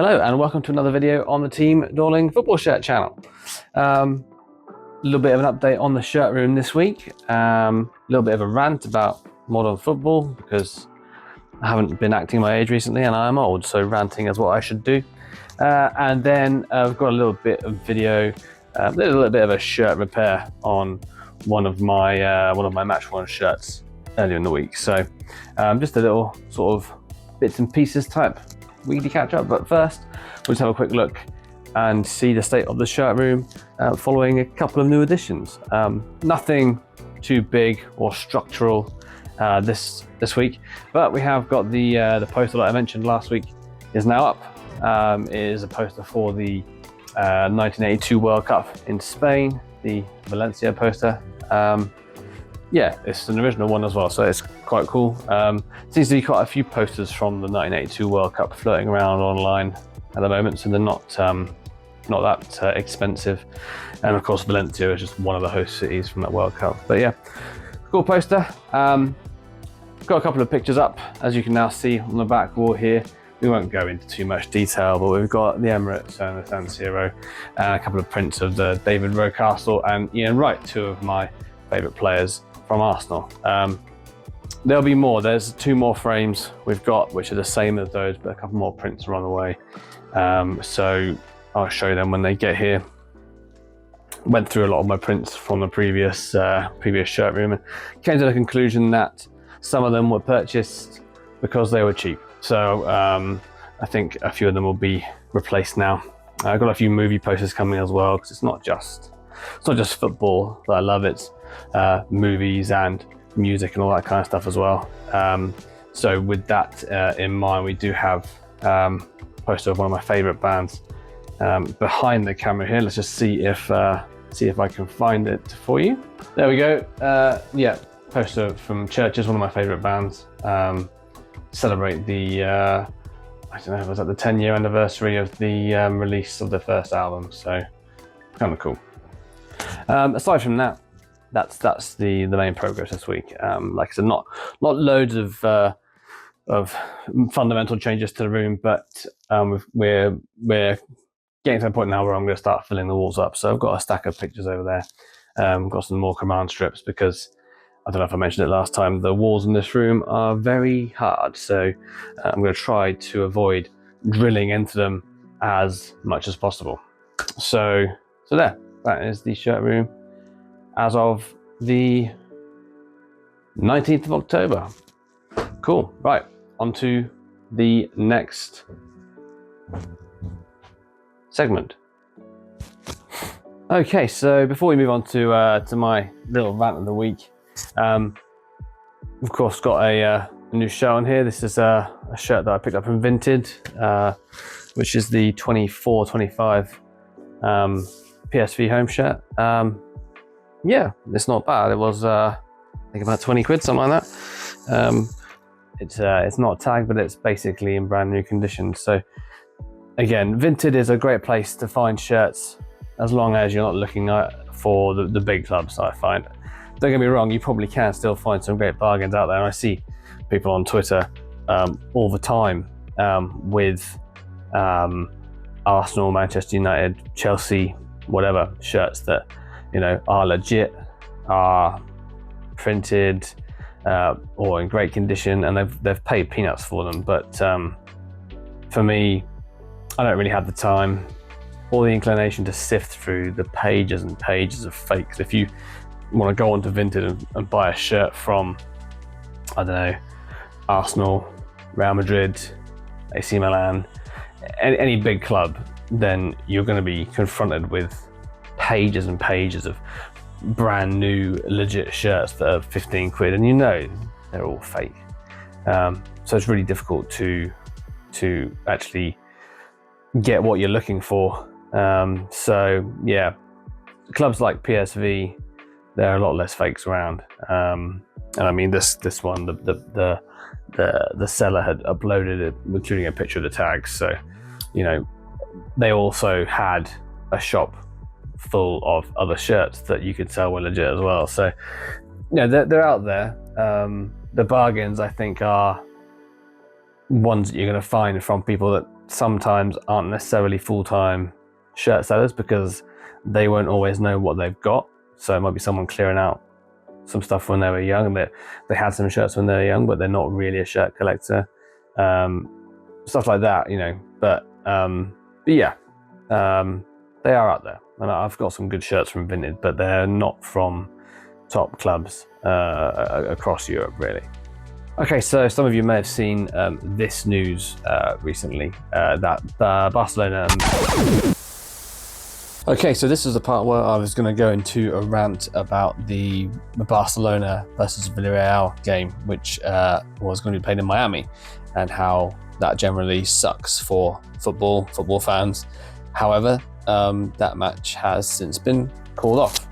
Hello and welcome to another video on the Team Dorling Football Shirt channel. A little bit of an update on the shirt room this week. A little bit of a rant about modern football because I haven't been acting my age recently and I'm old, so ranting is what I should do. And then I've got a little bit of video, a little bit of a shirt repair on one of my match worn shirts earlier in the week. So just a little sort of bits and pieces type weekly catch up, but first we'll just have a quick look and see the state of the shirt room following a couple of new additions. Nothing too big or structural this week, but we have got the poster that I mentioned last week is now up. It is a poster for the 1982 World Cup in Spain, the Valencia poster. Yeah, it's an original one as well, so it's quite cool. Seems to be quite a few posters from the 1982 World Cup floating around online at the moment, so they're not that expensive. And of course, Valencia is just one of the host cities from that World Cup. But yeah, cool poster. Got a couple of pictures up, as you can now see on the back wall here. We won't go into too much detail, but we've got the Emirates and the San Siro, and a couple of prints of the David Rocastle and Ian Wright, two of my favourite players from Arsenal. There'll be more. There's two more frames we've got which are the same as those, but a couple more prints are on the way. So I'll show them when they get here. Went through a lot of my prints from the previous shirt room and came to the conclusion that some of them were purchased because they were cheap. So I think a few of them will be replaced now. I've got a few movie posters coming as well, because it's not just football that I love. It's movies and music and all that kind of stuff as well. So with that in mind, we do have a poster of one of my favorite bands behind the camera here. Let's just see if I can find it for you. There we go. Yeah, poster from Churches, one of my favorite bands. Celebrate the I don't know, was that the 10-year anniversary of the release of the first album, so kind of cool. Aside from that, that's the main progress this week. Like I said, not loads of fundamental changes to the room, but we're getting to the point now where I'm going to start filling the walls up. So I've got a stack of pictures over there. Got some more command strips because I don't know if I mentioned it last time, the walls in this room are very hard. So I'm going to try to avoid drilling into them as much as possible. So there. That is the shirt room as of the 19th of October. Cool. Right, on to the next segment. Okay, so before we move on to my little rant of the week, of course got a new shirt on here. This is a shirt that I picked up from Vinted, which is the 24-25 PSV home shirt. Yeah, it's not bad. It was I think about 20 quid, something like that. It's not tagged, but it's basically in brand new condition. So again, Vinted is a great place to find shirts as long as you're not looking for the big clubs, I find. Don't get me wrong, you probably can still find some great bargains out there. And I see people on Twitter all the time with Arsenal, Manchester United, Chelsea, whatever shirts that are legit, are printed or in great condition, and they've paid peanuts for them. But for me, I don't really have the time or the inclination to sift through the pages and pages of fakes. If you want to go onto Vinted and buy a shirt from, I don't know, Arsenal, Real Madrid, AC Milan, any big club, then you're going to be confronted with pages and pages of brand new legit shirts that are 15 quid, and they're all fake. So it's really difficult to actually get what you're looking for. So yeah, clubs like PSV, there are a lot less fakes around. And I mean, this one, the seller had uploaded it, including a picture of the tags. So they also had a shop full of other shirts that you could tell were legit as well. So they're out there. The bargains, I think, are ones that you're going to find from people that sometimes aren't necessarily full-time shirt sellers because they won't always know what they've got. So it might be someone clearing out some stuff when they were young, and they had some shirts when they were young, but they're not really a shirt collector. Stuff like that, you know. But yeah, they are out there, and I've got some good shirts from Vinted, but they're not from top clubs across Europe, really. Okay, so some of you may have seen this news recently that Barcelona. Okay, so this is the part where I was going to go into a rant about the Barcelona versus Villarreal game, which was going to be played in Miami, and how that generally sucks for football fans. However, that match has since been called off.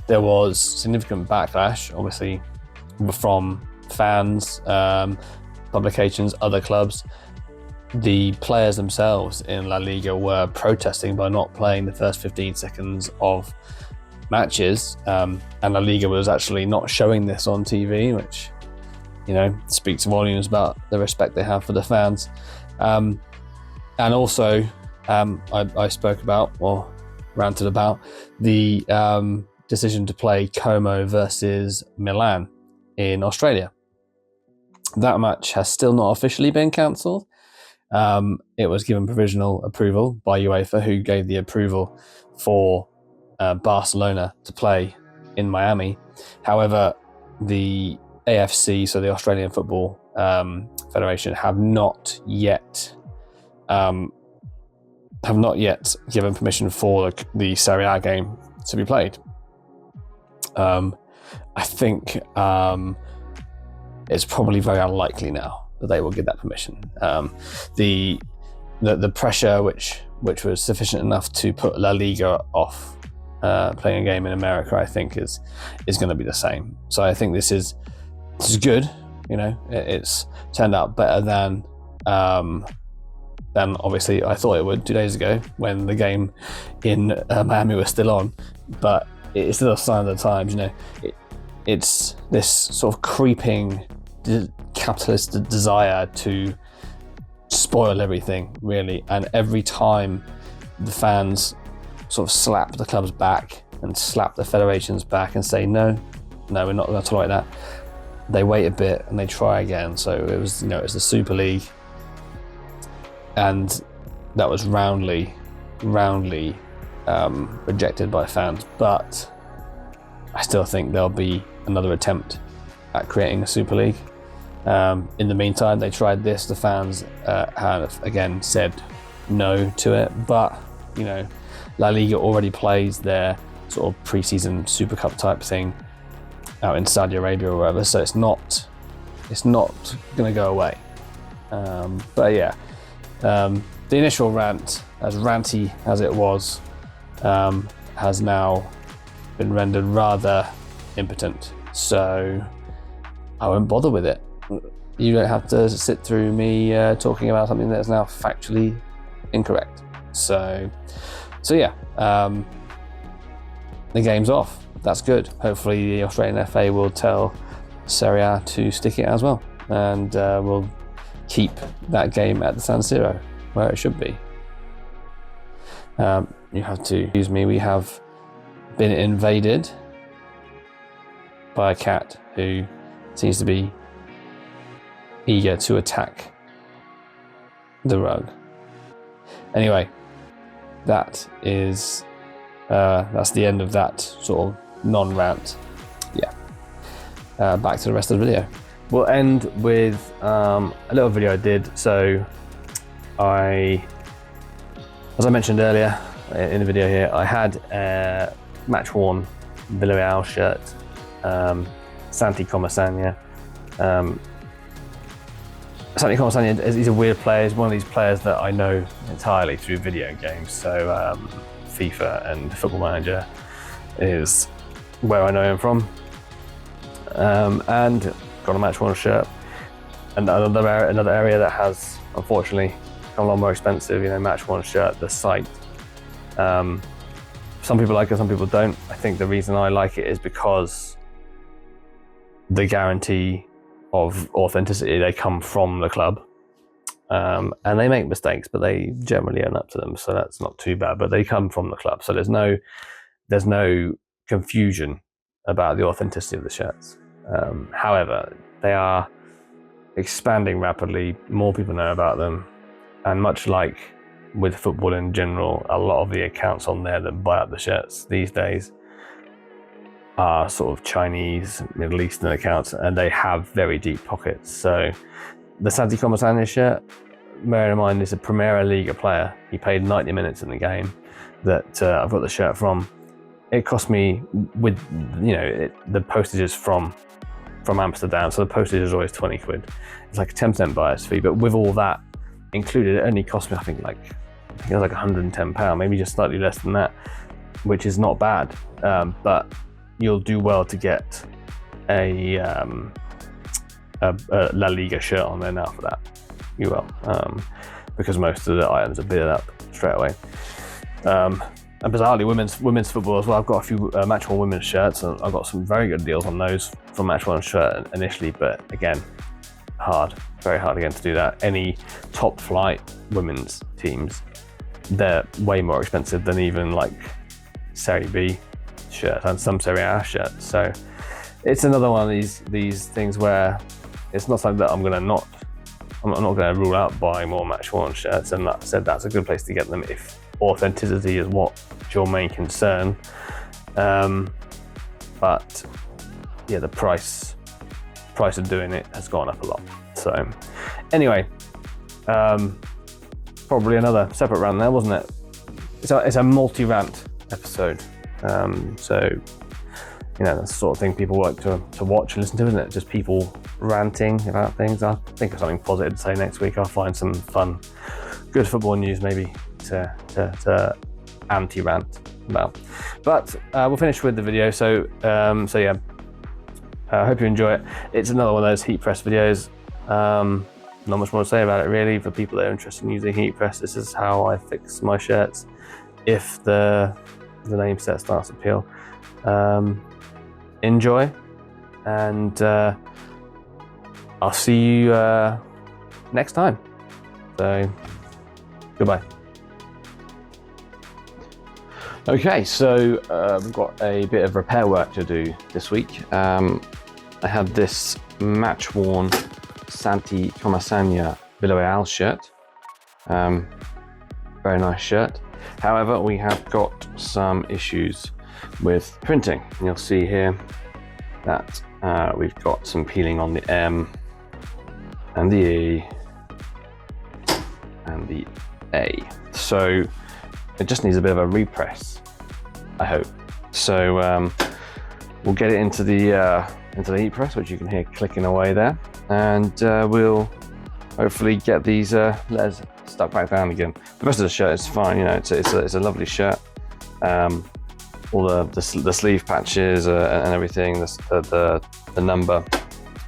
There was significant backlash, obviously, from fans, publications, other clubs. The players themselves in La Liga were protesting by not playing the first 15 seconds of matches, and La Liga was actually not showing this on TV, which, you know, speaks volumes about the respect they have for the fans. And also, I spoke about, or ranted about, the decision to play Como versus Milan in Australia. That match has still not officially been cancelled. It was given provisional approval by UEFA, who gave the approval for Barcelona to play in Miami. However, the AFC, so the Australian Football Federation, have not yet given permission for the Serie A game to be played. I think it's probably very unlikely now that they will give that permission. The pressure which was sufficient enough to put La Liga off playing a game in America, I think is going to be the same. So I think this is good. You know, it's turned out better than obviously I thought it would 2 days ago when the game in Miami was still on. But it's still a sign of the times. You know, it's this sort of creeping capitalist desire to spoil everything, really, and every time the fans sort of slap the clubs back and slap the federations back and say no, we're not going to tolerate that, they wait a bit and they try again. So it was the Super League, and that was roundly rejected by fans. But I still think there'll be another attempt at creating a Super League. In the meantime, they tried this. The fans have again said no to it. But you know, La Liga already plays their sort of pre-season Super Cup type thing out in Saudi Arabia or wherever, so it's not going to go away. But yeah, the initial rant, as ranty as it was, has now been rendered rather impotent. So I won't bother with it. You don't have to sit through me talking about something that is now factually incorrect. So yeah, the game's off. That's good. Hopefully the Australian FA will tell Serie A to stick it as well, and we'll keep that game at the San Siro where it should be. You have to excuse me. We have been invaded by a cat who seems to be eager to attack the rug. Anyway, that's the end of that sort of non-rant. Yeah. Back to the rest of the video. We'll end with a little video I did. So as I mentioned earlier in the video here, I had a match-worn Villarreal shirt, Santi Comesaña. Santi Comesaña, he's a weird player. He's one of these players that I know entirely through video games. So FIFA and Football Manager is where I know him from. And got a match-worn shirt. And another area that has, unfortunately, become a lot more expensive, match-worn shirt, the site. Some people like it, some people don't. I think the reason I like it is because the guarantee of authenticity, they come from the club. and they make mistakes, but they generally own up to them, so that's not too bad. But they come from the club, so there's no confusion about the authenticity of the shirts. However, they are expanding rapidly. More people know about them, and much like with football in general, a lot of the accounts on there that buy up the shirts these days are sort of Chinese, Middle Eastern accounts, and they have very deep pockets. So the Santi Comesaña shirt, bearing in mind, is a Primera Liga player. He played 90 minutes in the game that I've got the shirt from. It cost me, with the postage is from Amsterdam, so the postage is always 20 quid. It's like a 10% buyer's fee, but with all that included, it only cost me, I think it was like £110, maybe just slightly less than that, which is not bad. But you'll do well to get a La Liga shirt on there now for that. You will, because most of the items are bid up straight away. And bizarrely, women's football as well. I've got a few Match One women's shirts, and I've got some very good deals on those from Match One shirt initially. But again, very hard again to do that. Any top flight women's teams, they're way more expensive than even like Serie B shirts and some Serie A shirts. So it's another one of these things where it's not something that I'm not going to rule out buying more Match One shirts. And that said, that's a good place to get them if authenticity is what's your main concern. But yeah, the price of doing it has gone up a lot. So anyway, probably another separate rant there, wasn't it? It's a multi-rant episode. So that's the sort of thing people like to watch and listen to, isn't it? Just people ranting about things. I'll think of something positive to say next week. I'll find some fun, good football news maybe to anti-rant about. But we'll finish with the video. So yeah, I hope you enjoy it. It's another one of those heat press videos. Not much more to say about it really. For people that are interested in using heat press, this is how I fix my shirts if the name set starts to peel. Enjoy, and I'll see you next time. So goodbye. Okay, so we've got a bit of repair work to do this week. I had this match-worn Santi Comesaña Villarreal shirt. Very nice shirt. However, we have got some issues with printing. And you'll see here that we've got some peeling on the M and the E and the A. So it just needs a bit of a repress, I hope. So we'll get it into the heat press, which you can hear clicking away there, and we'll hopefully get these letters stuck back down again. The rest of the shirt is fine, it's a lovely shirt. All the sleeve patches and everything, the number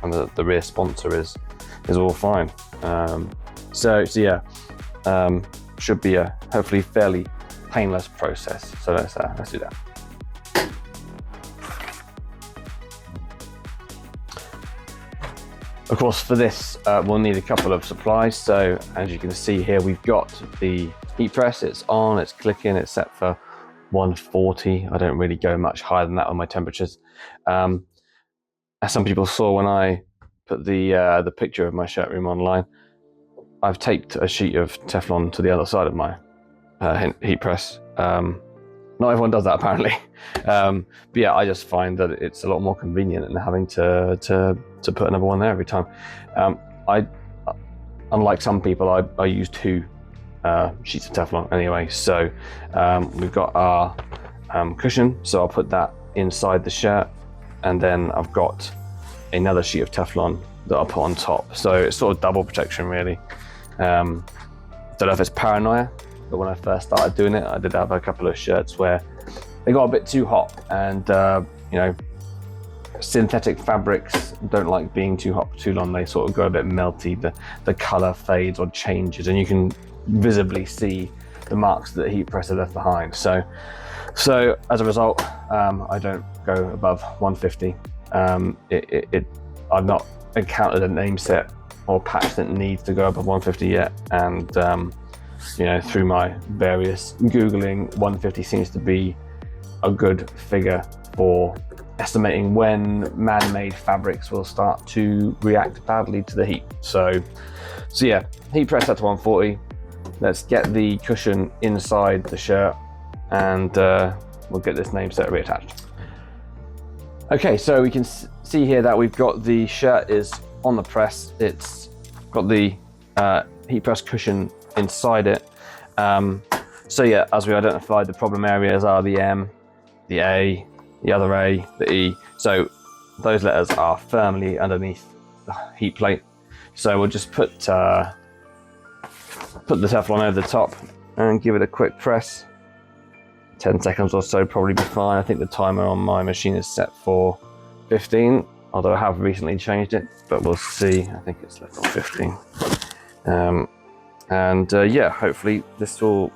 and the rear sponsor is all fine. So yeah, should be a hopefully fairly painless process. So let's do that. Of course, for this we'll need a couple of supplies. So as you can see here, we've got the heat press. It's on, it's clicking, it's set for 140. I don't really go much higher than that on my temperatures. As some people saw when I put the picture of my shirt room online, I've taped a sheet of Teflon to the other side of my heat press. Not everyone does that apparently. But yeah, I just find that it's a lot more convenient than having to put another one there every time. Unlike some people, I use two sheets of Teflon anyway. So we've got our cushion, so I'll put that inside the shirt, and then I've got another sheet of Teflon that I'll put on top. So it's sort of double protection really. Don't know if it's paranoia, but when I first started doing it, I did have a couple of shirts where they got a bit too hot, and synthetic fabrics don't like being too hot for too long. They sort of go a bit melty, the color fades or changes, and you can visibly see the marks that the heat press has left behind. So as a result, I don't go above 150. I've not encountered a name set or patch that needs to go above 150 yet, and you know, through my various Googling, 150 seems to be a good figure for estimating when man-made fabrics will start to react badly to the heat. So yeah, heat press that to 140. Let's get the cushion inside the shirt, and we'll get this name set reattached. Okay, so we can see here that we've got the shirt is on the press. It's got the heat press cushion inside it. So yeah, as we identified, the problem areas are the M, the A, the other A, the E. So those letters are firmly underneath the heat plate. So we'll just put the Teflon over the top and give it a quick press. 10 seconds or so probably be fine. I think the timer on my machine is set for 15, although I have recently changed it, but we'll see. I think it's left on 15. Yeah, hopefully this will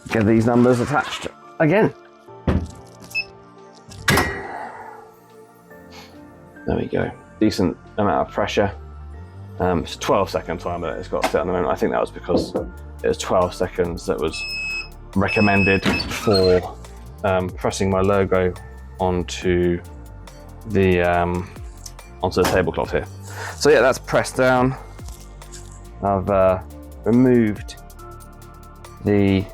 get these numbers attached again. There we go. Decent amount of pressure. It's a 12-second timer that it's got set on the moment. I think that was because it was 12 seconds that was recommended for pressing my logo onto the tablecloth here. So yeah, that's pressed down. I've removed the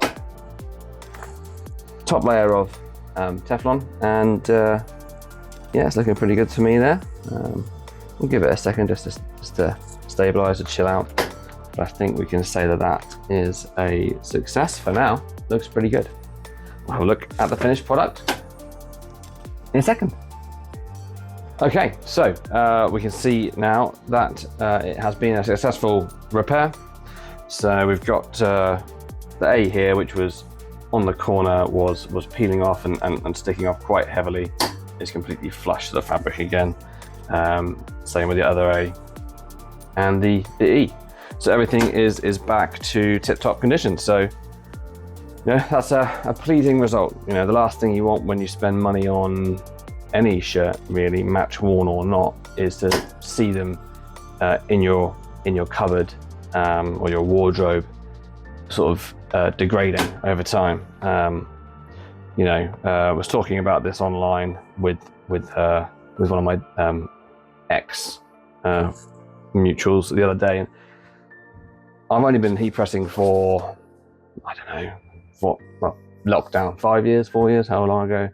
top layer of Teflon, and yeah, it's looking pretty good to me there. We'll give it a second just to stabilize and chill out. But I think we can say that that is a success for now. Looks pretty good. We'll have a look at the finished product in a second. Okay, so we can see now that it has been a successful repair. So we've got the A here, which was on the corner, was peeling off and sticking off quite heavily. It's completely flush to the fabric again. Same with the other A and the E. So everything is back to tip-top condition. So yeah, that's a pleasing result. You know, the last thing you want when you spend money on any shirt, really, match worn or not, is to see them in your cupboard or your wardrobe sort of degrading over time. You know, I was talking about this online with one of my ex mutuals the other day, and I've only been heat pressing for, I don't know, well, lockdown, 5 years, 4 years, how long ago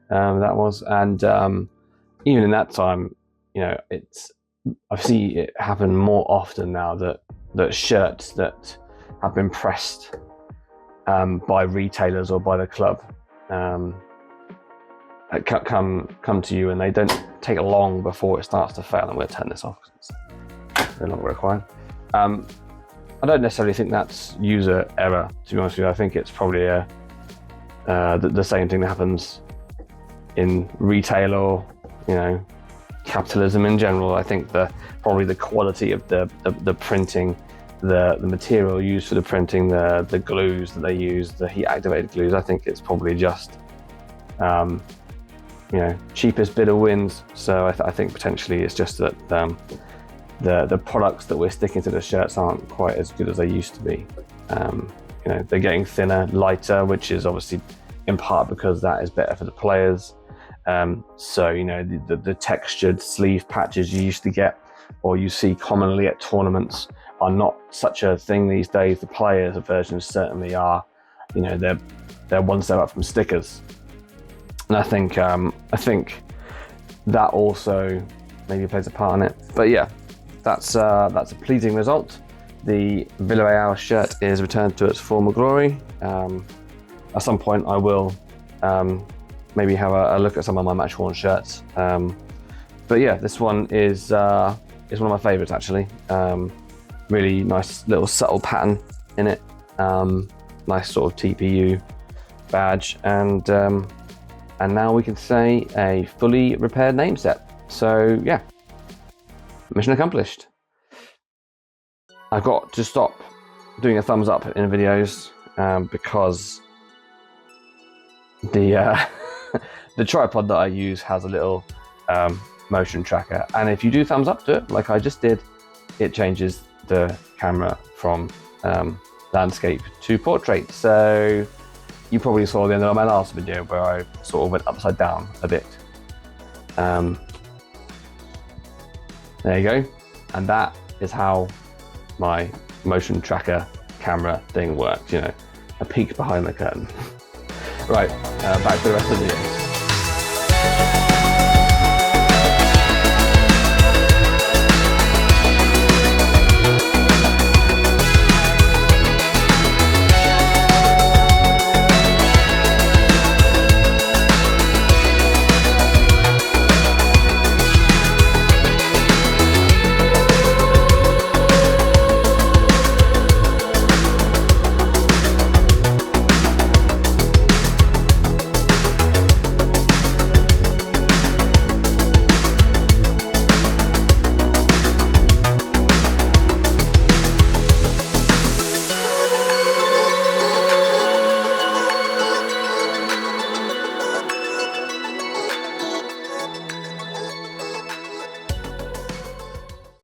that was. And even in that time, you know, I see it happen more often now that shirts that have been pressed by retailers or by the club come to you, and they don't take long before it starts to fail. I'm going to turn this off because it's no longer required. I don't necessarily think that's user error, to be honest with you. I think it's probably the same thing that happens in retail or, you know, capitalism in general. I think probably the quality of the printing, the material used for the printing, the glues that they use, the heat activated glues, I think it's probably just you know, cheapest bidder wins. So I think potentially it's just that the products that we're sticking to the shirts aren't quite as good as they used to be. You know, they're getting thinner, lighter, which is obviously in part because that is better for the players. So, you know, the textured sleeve patches you used to get, or you see commonly at tournaments, are not such a thing these days. The players' versions certainly are. You know, they're one step up from stickers. And I think that also maybe plays a part in it. But yeah, that's a pleasing result. The Villarreal shirt is returned to its former glory. At some point I will maybe have a look at some of my match worn shirts. But yeah, this one is one of my favorites actually. Really nice little subtle pattern in it. Nice sort of TPU badge, and now we can say a fully repaired name set. So yeah, mission accomplished. I've got to stop doing a thumbs up in videos because the the tripod that I use has a little motion tracker. And if you do thumbs up to it, like I just did, it changes the camera from landscape to portrait. So you probably saw the end of my last video where I sort of went upside down a bit. There you go. And that is how my motion tracker camera thing works, you know, a peek behind the curtain. Right, back to the rest of the video.